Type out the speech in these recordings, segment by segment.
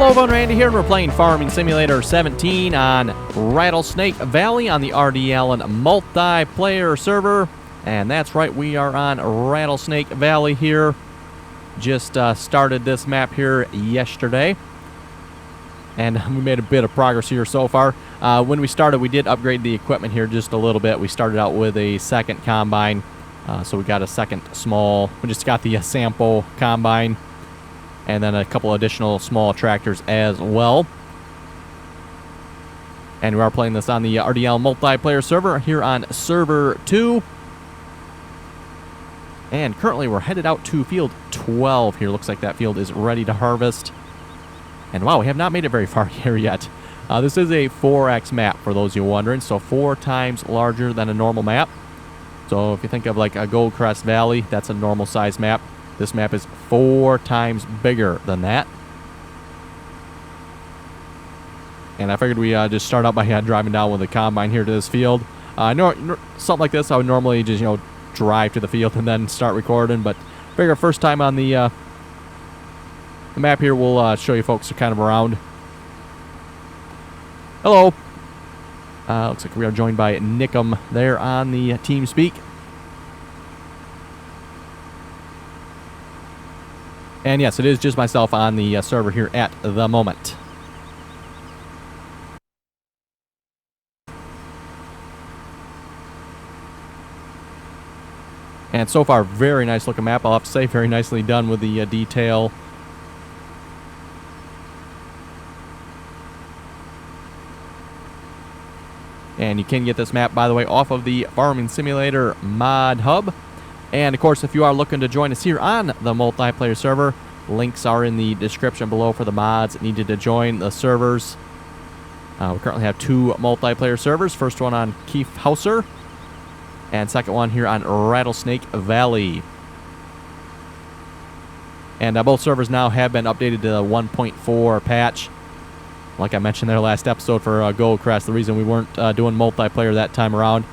Hello everyone, Randy here, and we're playing Farming Simulator 17 on Rattlesnake Valley on the RDAllen multiplayer server. And that's right, we are on Rattlesnake Valley here. Just started this map here yesterday. And we made a bit of progress here so far. When we started, we did upgrade the equipment here just a little bit. We started out with a second combine. So we got a second small, we just got the sample combine. And then a couple additional small tractors as well. And we are playing this on the RDAllen multiplayer server here on server 2. And currently we're headed out to field 12 here. Looks like that field is ready to harvest. And wow, we have not made it very far here yet. This is a 4x map for those of you wondering. So 4 times larger than a normal map. So if you think of like a Goldcrest Valley, that's a normal size map. This map is 4 times bigger than that. And I figured we just start out by driving down with the combine here to this field. I know something like this I would normally just, drive to the field and then start recording. But I figure first time on the map here, we'll show you folks kind of around. Hello. Looks like we are joined by Nickum there on the TeamSpeak. And yes, it is just myself on the server here at the moment. And so far, very nice looking map. I'll have to say, very nicely done with the detail. And you can get this map, by the way, off of the Farming Simulator mod hub. And of course, if you are looking to join us here on the multiplayer server, links are in the description below for the mods that needed to join the servers. We currently have 2 multiplayer servers. First one on Keith Hauser, and second one here on Rattlesnake Valley. And both servers now have been updated to the 1.4 patch. Like I mentioned there last episode for Goldcrest, the reason we weren't doing multiplayer that time around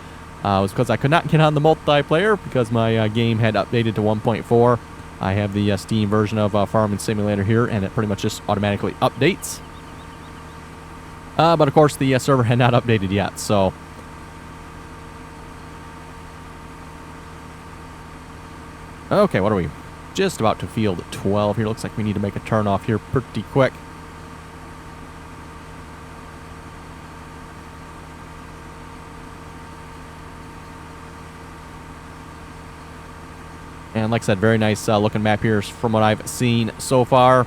was because I could not get on the multiplayer because my game had updated to 1.4. I have the Steam version of Farming Simulator here, and it pretty much just automatically updates. But of course, the server had not updated yet, so. Okay, what are we? Just about to field 12 here. Looks like we need to make a turn off here pretty quick. And like I said, very nice looking map here from what I've seen so far.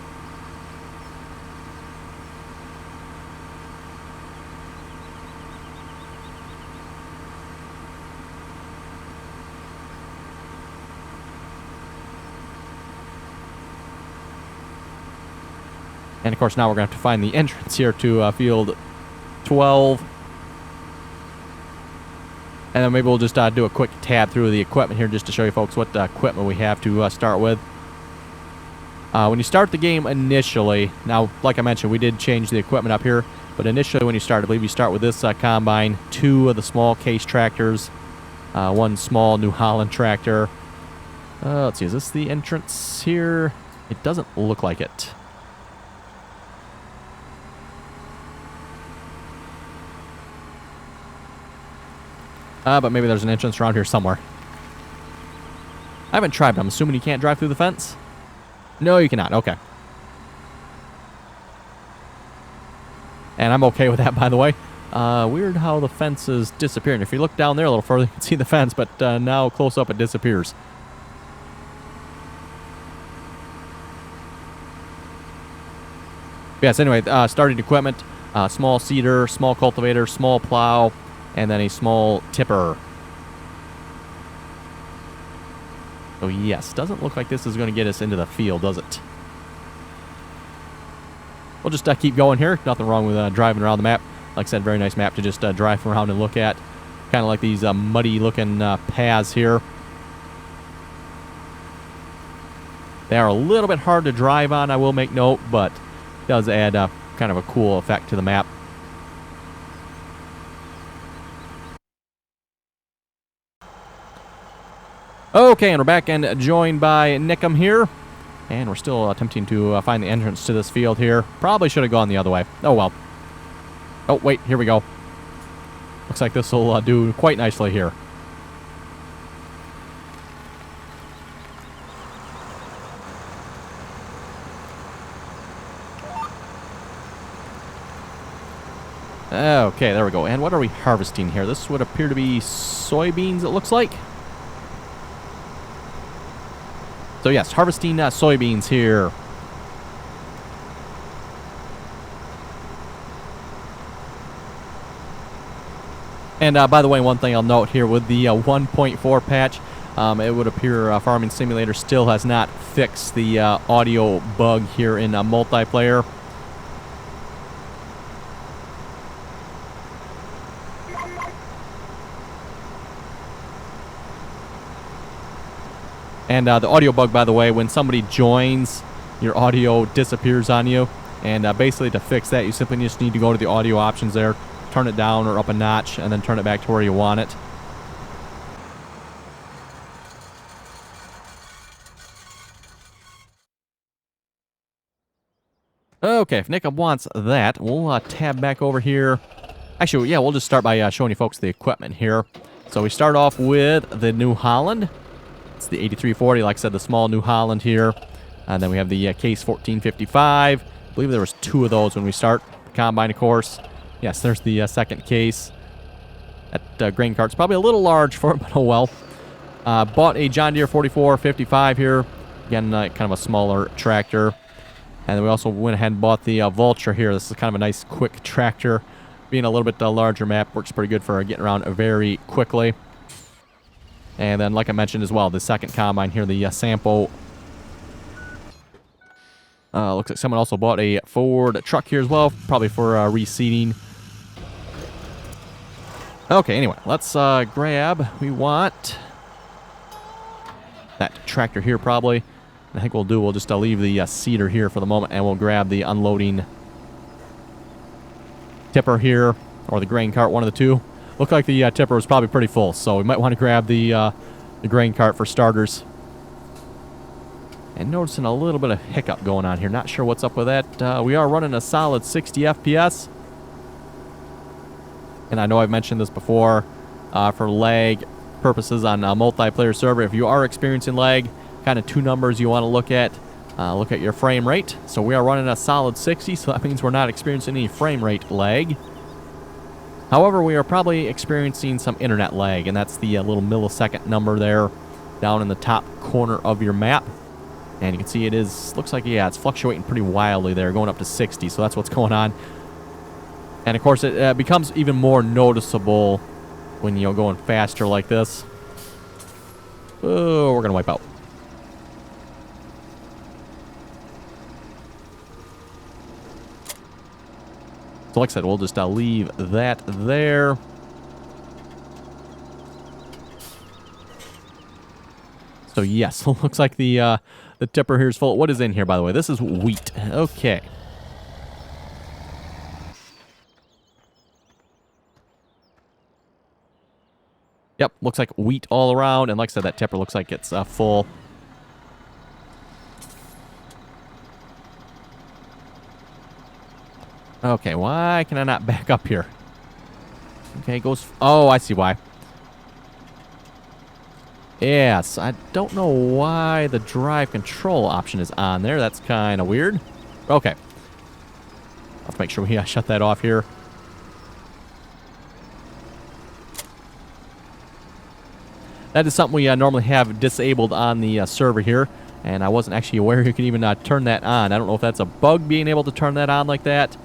And of course now we're going to have to find the entrance here to field 12. And then maybe we'll just do a quick tab through the equipment here just to show you folks what equipment we have to start with. When you start the game initially, now like I mentioned, we did change the equipment up here, but initially when you start, I believe you start with this combine, 2 of the small case tractors, 1 small New Holland tractor. Let's see, is this the entrance here? It doesn't look like it. But maybe there's an entrance around here somewhere. I haven't tried, but I'm assuming you can't drive through the fence? No, you cannot. Okay. And I'm okay with that, by the way. Weird how the fence is disappearing. If you look down there a little further, you can see the fence, but now close up it disappears. Yes, anyway, starting equipment, small seeder, small cultivator, small plow, and then a small tipper. So yes, doesn't look like this is going to get us into the field, does it? We'll just keep going here. Nothing wrong with driving around the map. Like I said, very nice map to just drive around and look at. Kind of like these muddy looking paths here. They are a little bit hard to drive on, I will make note, but it does add kind of a cool effect to the map. Okay, and we're back and joined by Nickum here. And we're still attempting to find the entrance to this field here. Probably should have gone the other way. Oh, well. Oh, wait. Here we go. Looks like this will do quite nicely here. Okay, there we go. And what are we harvesting here? This would appear to be soybeans, it looks like. So yes, harvesting soybeans here. And by the way, one thing I'll note here with the 1.4 patch, it would appear Farming Simulator still has not fixed the audio bug here in multiplayer. And the audio bug, by the way, when somebody joins, your audio disappears on you. And basically to fix that, you simply just need to go to the audio options there, turn it down or up a notch, and then turn it back to where you want it. Okay, if Nick wants that, we'll tab back over here. Actually, yeah, we'll just start by showing you folks the equipment here. So we start off with the New Holland. It's the 8340, like I said, the small New Holland here. And then we have the Case 1455. I believe there was 2 of those when we start. Combine, of course. Yes, there's the second case. That grain cart's probably a little large for it, but oh well. Bought a John Deere 4455 here. Again, kind of a smaller tractor. And then we also went ahead and bought the Vulture here. This is kind of a nice, quick tractor. Being a little bit larger map, works pretty good for getting around very quickly. And then, like I mentioned as well, the second combine here, the Sampo. Looks like someone also bought a Ford truck here as well, probably for reseeding. Okay, anyway, let's grab. We want that tractor here, probably. I think we'll just leave the seeder here for the moment, and we'll grab the unloading tipper here, or the grain cart, one of the two. Looked like the tipper was probably pretty full, so we might want to grab the grain cart for starters. And noticing a little bit of hiccup going on here. Not sure what's up with that. We are running a solid 60 FPS. And I know I've mentioned this before for lag purposes on a multiplayer server. If you are experiencing lag, kind of 2 numbers you want to look at. Look at your frame rate. So we are running a solid 60, so that means we're not experiencing any frame rate lag. However, we are probably experiencing some internet lag, and that's the little millisecond number there down in the top corner of your map. And you can see it looks like, yeah, it's fluctuating pretty wildly there, going up to 60, so that's what's going on. And of course, it becomes even more noticeable when you're going faster like this. Oh, we're going to wipe out. So like I said, we'll just leave that there. So yes, looks like the tipper here is full. What is in here, by the way? This is wheat. Okay. Yep, looks like wheat all around. And like I said, that tipper looks like it's full. Okay, why can I not back up here? Okay, goes... Oh, I see why. Yes, I don't know why the drive control option is on there. That's kind of weird. Okay. I'll have to make sure we shut that off here. That is something we normally have disabled on the server here. And I wasn't actually aware you could even turn that on. I don't know if that's a bug being able to turn that on like that.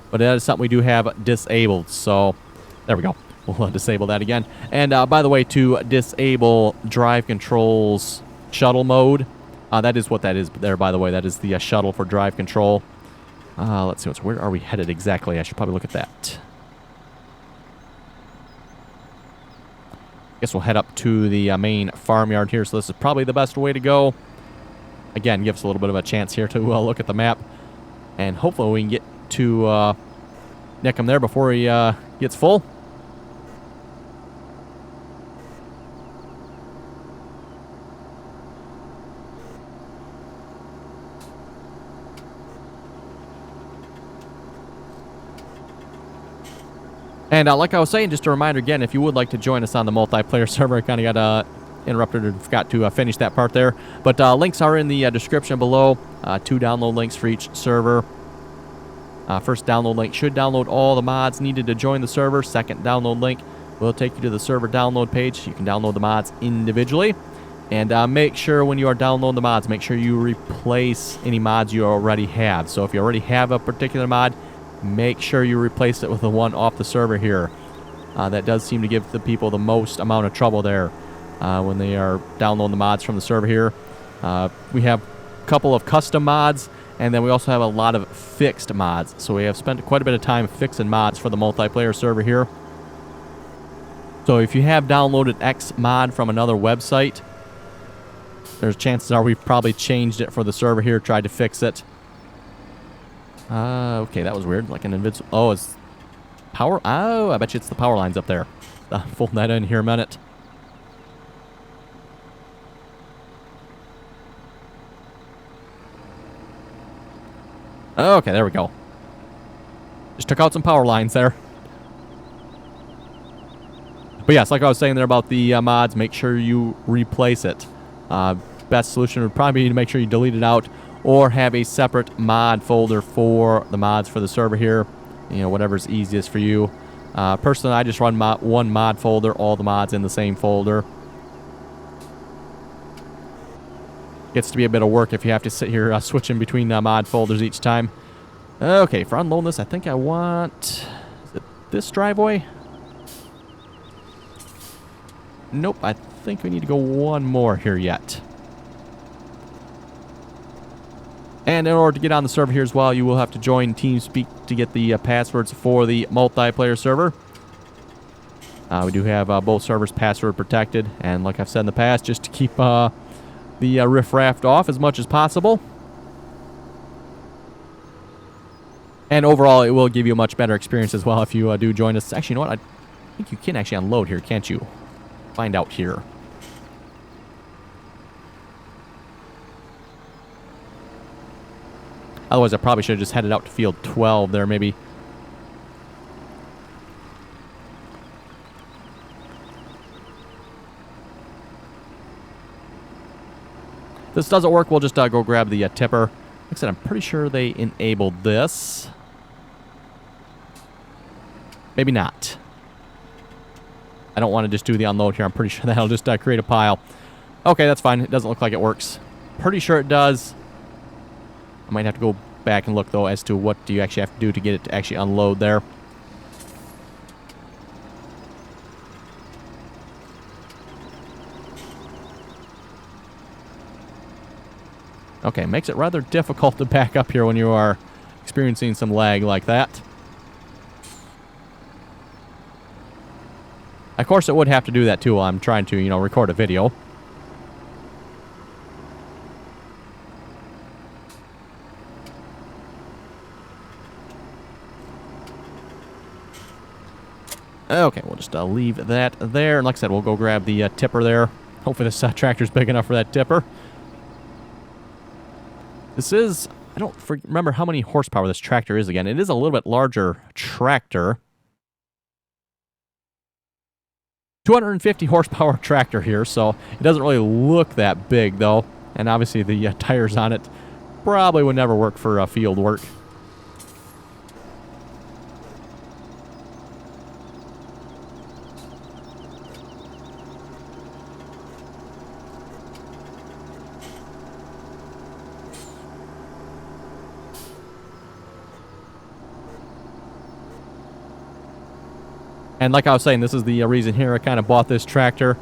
But that is something we do have disabled. So, there we go. We'll disable that again. And by the way, to disable drive controls shuttle mode, that is what that is there, by the way. That is the shuttle for drive control. Let's see, where are we headed exactly? I should probably look at that. Guess we'll head up to the main farmyard here. So this is probably the best way to go. Again, give us a little bit of a chance here to look at the map. And hopefully we can get to nick him there before he gets full. And like I was saying, just a reminder again, if you would like to join us on the multiplayer server, I kind of got interrupted and forgot to finish that part there. But links are in the description below. 2 download links for each server. First download link should download all the mods needed to join the server. Second download link will take you to the server download page. You can download the mods individually. And make sure when you are downloading the mods, make sure you replace any mods you already have. So if you already have a particular mod, make sure you replace it with the one off the server here. That does seem to give the people the most amount of trouble there when they are downloading the mods from the server here. We have a couple of custom mods, and then we also have a lot of fixed mods. So we have spent quite a bit of time fixing mods for the multiplayer server here. So if you have downloaded X mod from another website, there's chances are we've probably changed it for the server here, tried to fix it. Okay, that was weird. Like an invincible... Oh, it's power... Oh, I bet you it's the power lines up there. I'll fold that in here a minute. Okay, there we go. Just took out some power lines there. But yes, like I was saying there about the mods, make sure you replace it. Best solution would probably be to make sure you delete it out or have a separate mod folder for the mods for the server here. You know, whatever's easiest for you. Personally, I just run one mod folder, all the mods in the same folder. Gets to be a bit of work if you have to sit here switching between mod folders each time. Okay, for unloading this, I think I want... Is it this driveway? Nope, I think we need to go one more here yet. And in order to get on the server here as well, you will have to join TeamSpeak to get the passwords for the multiplayer server. We do have both servers password protected, and like I've said in the past, just to keep the riffraff off as much as possible. And overall, it will give you a much better experience as well if you do join us. Actually, you know what? I think you can actually unload here, can't you? Find out here. Otherwise, I probably should have just headed out to field 12 there, maybe. If this doesn't work, we'll just go grab the tipper. Like I said, I'm pretty sure they enabled this. Maybe not. I don't want to just do the unload here. I'm pretty sure that'll just create a pile. Okay, that's fine. It doesn't look like it works. Pretty sure it does. I might have to go back and look, though, as to what do you actually have to do to get it to actually unload there. Okay, makes it rather difficult to back up here when you are experiencing some lag like that. Of course, it would have to do that, too, while I'm trying to, you know, record a video. Okay, we'll just leave that there. And like I said, we'll go grab the tipper there. Hopefully this tractor's big enough for that tipper. This is... I don't remember how many horsepower this tractor is again. It is a little bit larger tractor. 250 horsepower tractor here, so it doesn't really look that big, though. And obviously the tires on it probably would never work for field work. And like I was saying, this is the reason here I kind of bought this tractor.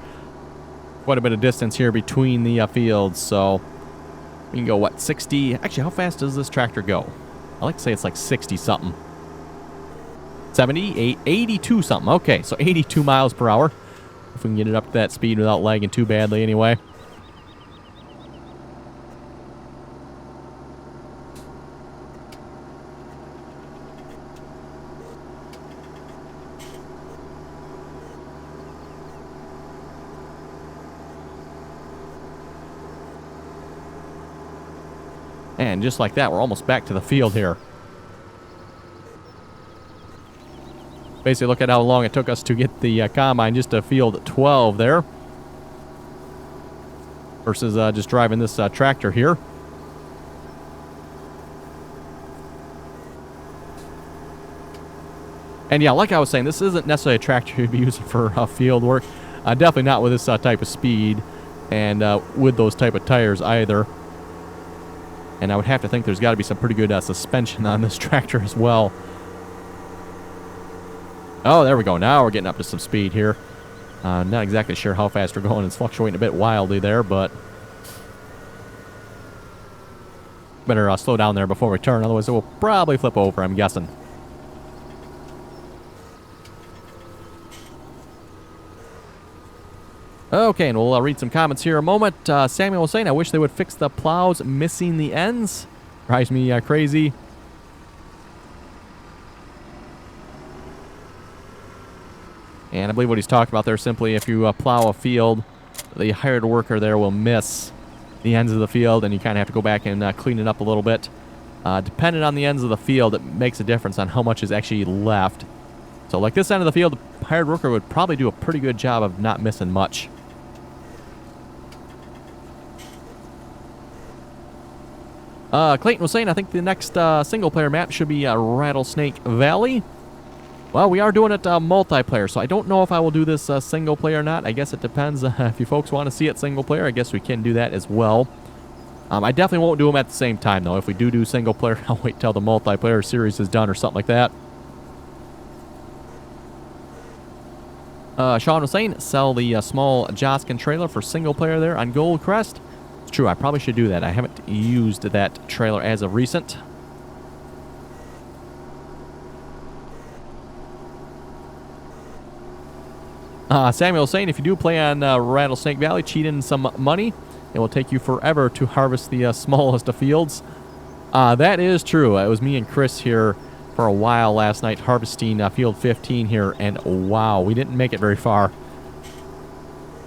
Quite a bit of distance here between the fields, so we can go, what, 60? Actually, how fast does this tractor go? I like to say it's like 60-something. 70, 82 something. Okay, so 82 miles per hour. If we can get it up to that speed without lagging too badly anyway. And just like that, we're almost back to the field here. Basically, look at how long it took us to get the combine just to field 12 there. Versus just driving this tractor here. And yeah, like I was saying, this isn't necessarily a tractor you'd be using for field work. Definitely not with this type of speed and with those type of tires either. And I would have to think there's got to be some pretty good suspension on this tractor as well. Oh, there we go. Now we're getting up to some speed here. Not exactly sure how fast we're going. It's fluctuating a bit wildly there, but better slow down there before we turn. Otherwise, it will probably flip over, I'm guessing. Okay, and we'll read some comments here in a moment. Samuel was saying, I wish they would fix the plows missing the ends. Drives me crazy. And I believe what he's talking about there simply if you plow a field, the hired worker there will miss the ends of the field, and you kind of have to go back and clean it up a little bit. Depending on the ends of the field, it makes a difference on how much is actually left. So like this end of the field, the hired worker would probably do a pretty good job of not missing much. Clayton was saying, I think the next single-player map should be Rattlesnake Valley. Well, we are doing it multiplayer, so I don't know if I will do this single-player or not. I guess it depends. If you folks want to see it single-player, I guess we can do that as well. I definitely won't do them at the same time, though. If we do single-player, I'll wait till the multiplayer series is done or something like that. Sean was saying, sell the small Joskin trailer for single-player there on Goldcrest. It's true, I probably should do that. I haven't used that trailer as of recent. Samuel was saying, if you do play on Rattlesnake Valley, cheat in some money. It will take you forever to harvest the smallest of fields. That is true. It was me and Chris here for a while last night harvesting field 15 here, and wow, we didn't make it very far.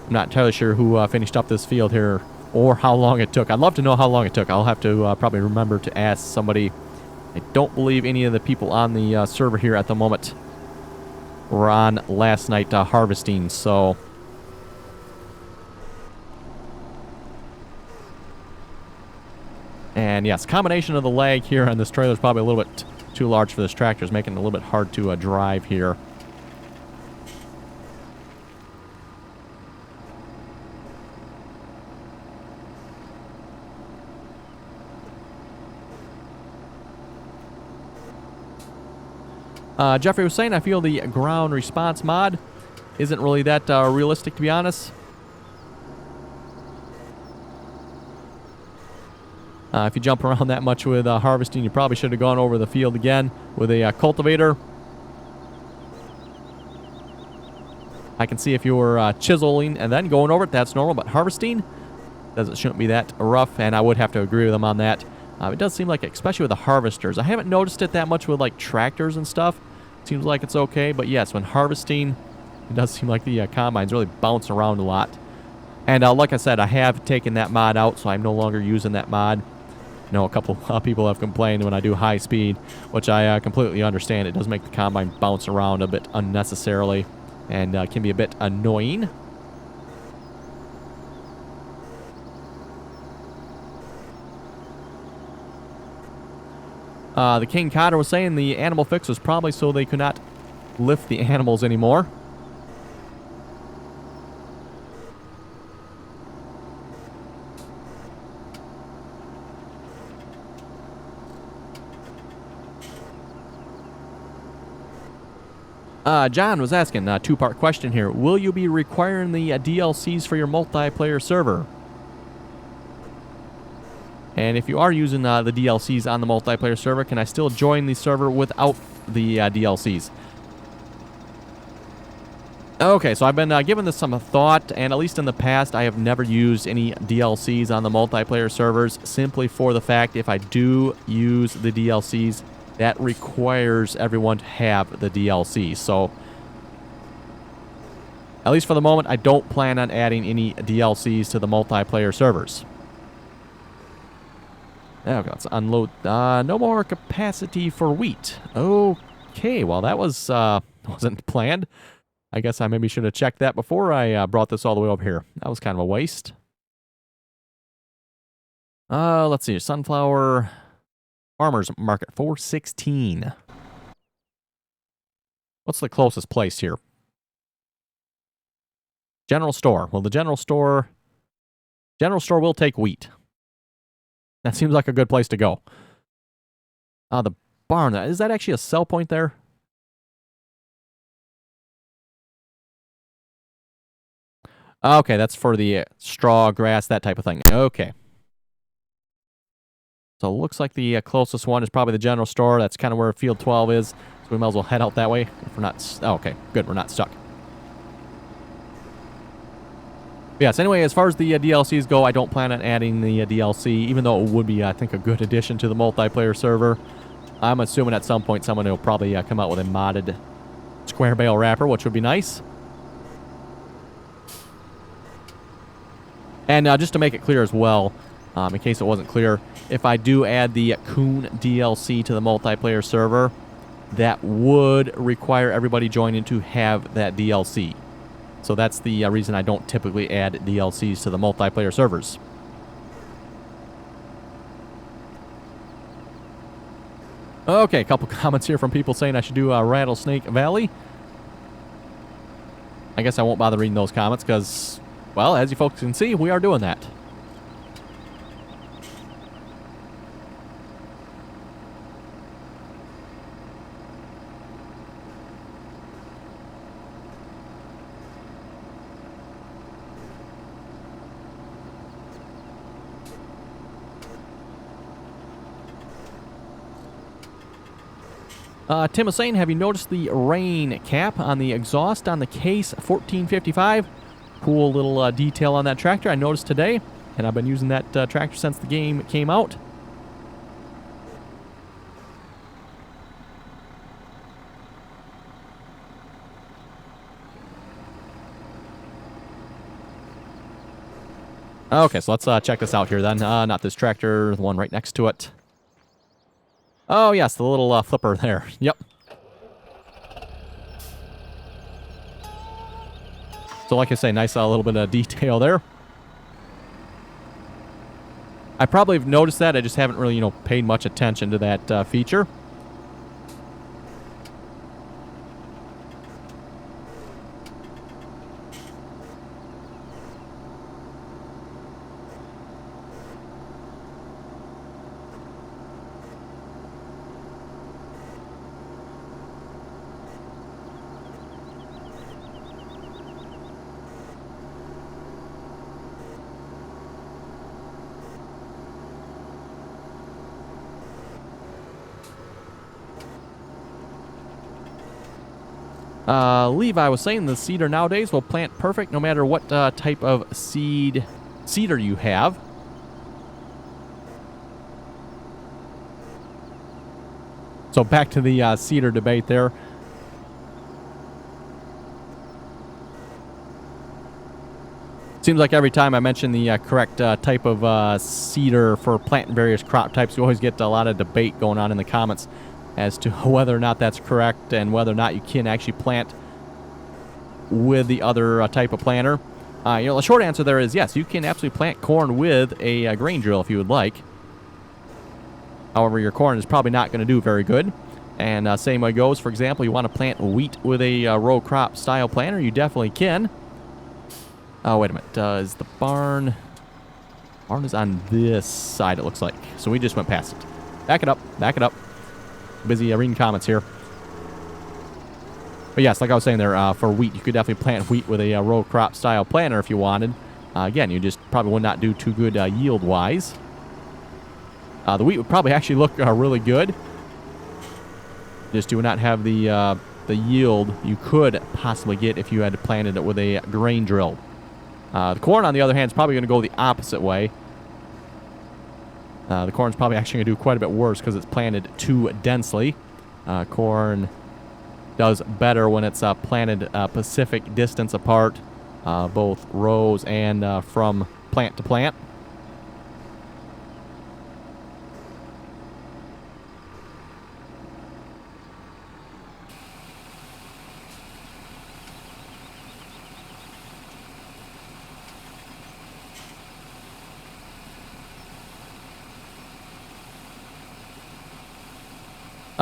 I'm not entirely sure who finished up this field here or how long it took. I'd love to know how long it took. I'll have to probably remember to ask somebody. I don't believe any of the people on the server here at the moment were on last night harvesting, so and yes, combination of the lag here on this trailer is probably a little bit too large for this tractor. It's making it a little bit hard to drive here. Jeffrey was saying, I feel the ground response mod isn't really that realistic, to be honest. If you jump around that much with harvesting, you probably should have gone over the field again with a cultivator. I can see if you were chiseling and then going over it, that's normal, but harvesting shouldn't be that rough, and I would have to agree with them on that. It does seem like, especially with the harvesters, I haven't noticed it that much with like tractors and stuff. Seems like it's okay, but yes, when harvesting, it does seem like the combines really bounce around a lot. And like I said, I have taken that mod out, so I'm no longer using that mod. I know a couple people have complained when I do high speed, which I completely understand. It does make the combine bounce around a bit unnecessarily and can be a bit annoying. The King Cotter was saying the animal fix was probably so they could not lift the animals anymore. John was asking a two-part question here. Will you be requiring the DLCs for your multiplayer server? And if you are using the DLCs on the multiplayer server, can I still join the server without the DLCs? Okay, so I've been giving this some thought, and at least in the past, I have never used any DLCs on the multiplayer servers, simply for the fact if I do use the DLCs, that requires everyone to have the DLC. So, at least for the moment, I don't plan on adding any DLCs to the multiplayer servers. Okay, let's unload. No more capacity for wheat. Okay, well, that was Wasn't planned. I guess I maybe should have checked that before I brought this all the way over here. That was kind of a waste. Let's see. Sunflower Farmers Market, 416. What's the closest place here? General store. Well, the general store will take wheat. That seems like a good place to go. The barn. Is that actually a sell point there? Okay, that's for the straw, grass, that type of thing. Okay. So it looks like the closest one is probably the general store. That's kind of where field 12 is. So we might as well head out that way if we're not... Oh, okay, good. We're not stuck. Yes, anyway, as far as the DLCs go, I don't plan on adding the DLC, even though it would be, I think, a good addition to the multiplayer server. I'm assuming at some point someone will probably come out with a modded square bale wrapper, which would be nice. And just to make it clear as well, in case it wasn't clear, if I do add the Coon DLC to the multiplayer server, that would require everybody joining to have that DLC. So that's the reason I don't typically add DLCs to the multiplayer servers. Okay, a couple comments here from people saying I should do Rattlesnake Valley. I guess I won't bother reading those comments because, well, as you folks can see, we are doing that. Tim is saying, have you noticed the rain cap on the exhaust on the Case 1455? Cool little detail on that tractor I noticed today, and I've been using that tractor since the game came out. Okay, so let's check this out here then. Not this tractor, the one right next to it. Oh, yes, the little flipper there. Yep. So like I say, nice little bit of detail there. I probably have noticed that. I just haven't really, paid much attention to that feature. Levi was saying the seeder nowadays will plant perfect no matter what type of seeder you have. So back to the seeder debate there. Seems like every time I mention the correct type of seeder for planting various crop types, you always get a lot of debate going on in the comments as to whether or not that's correct and whether or not you can actually plant with the other type of planter. The short answer there is yes, you can absolutely plant corn with a grain drill if you would like. However, your corn is probably not going to do very good. And same way goes, for example, you want to plant wheat with a row crop style planter, you definitely can. Oh, wait a minute. Is the barn... Barn is on this side, it looks like. So we just went past it. Back it up. Back it up. Busy reading comments here. But yes, like I was saying there, for wheat, you could definitely plant wheat with a row crop style planter if you wanted. Again, you just probably would not do too good yield-wise. The wheat would probably actually look really good. Just do not have the yield you could possibly get if you had planted it with a grain drill. The corn, on the other hand, is probably going to go the opposite way. The corn's probably actually going to do quite a bit worse because it's planted too densely. Corn does better when it's planted a specific distance apart, both rows and from plant to plant.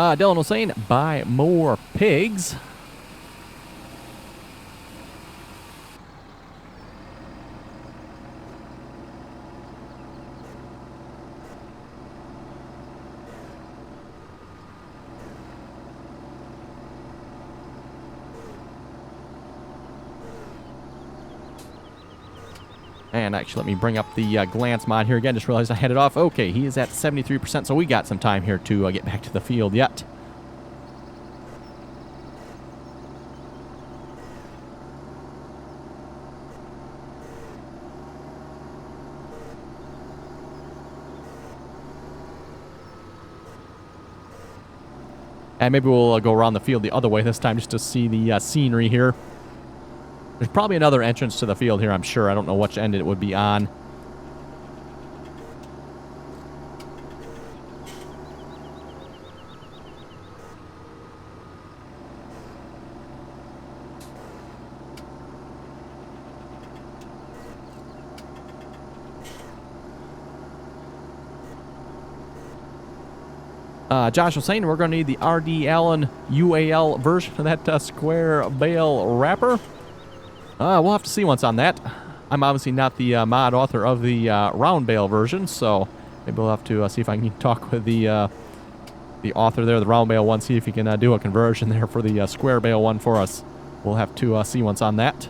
Dylan was saying, buy more pigs. And actually, let me bring up the glance mod here again. Just realized I had it off. Okay, he is at 73%, so we got some time here to get back to the field yet. And maybe we'll go around the field the other way this time just to see the scenery here. There's probably another entrance to the field here, I'm sure. I don't know which end it would be on. Josh was saying we're going to need the RDAllen UAL version of that square bale wrapper. We'll have to see once on that. I'm obviously not the mod author of the round bale version, so maybe we'll have to see if I can talk with the author there, the round bale one, see if he can do a conversion there for the square bale one for us. We'll have to see once on that.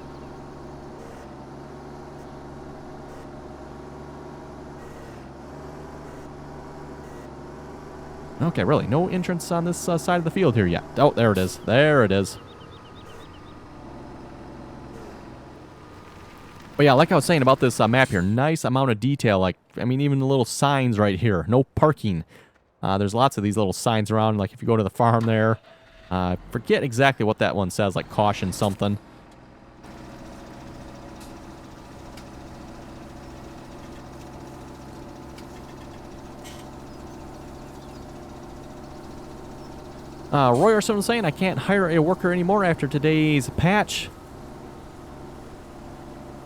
Okay, really, no entrance on this side of the field here yet. Oh, there it is. There it is. But yeah, like I was saying about this map here, nice amount of detail. Like, I mean, even the little signs right here. No parking. There's lots of these little signs around. Like, if you go to the farm there, forget exactly what that one says, like caution something. Roy or someone saying I can't hire a worker anymore after today's patch.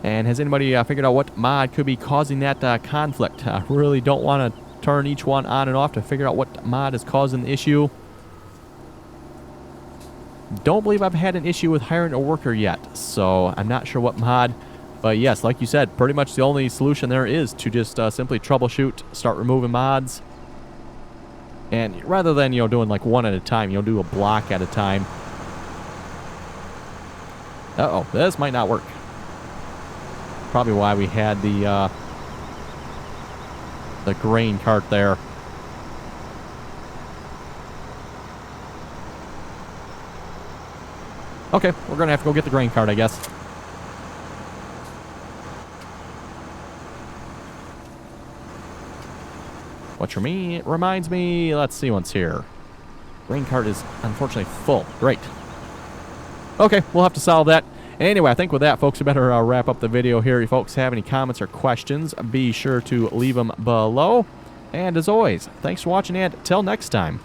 And has anybody figured out what mod could be causing that conflict? I really don't want to turn each one on and off to figure out what mod is causing the issue. Don't believe I've had an issue with hiring a worker yet, so I'm not sure what mod. But yes, like you said, pretty much the only solution there is to just simply troubleshoot, start removing mods. And rather than, doing like one at a time, do a block at a time. Uh-oh, this might not work. Probably why we had the grain cart there. Okay, we're going to have to go get the grain cart, I guess. Which reminds me, let's see what's here. Grain cart is unfortunately full. Great. Okay, we'll have to solve that. Anyway, I think with that, folks, we better wrap up the video here. If you folks have any comments or questions, be sure to leave them below. And as always, thanks for watching, and till next time.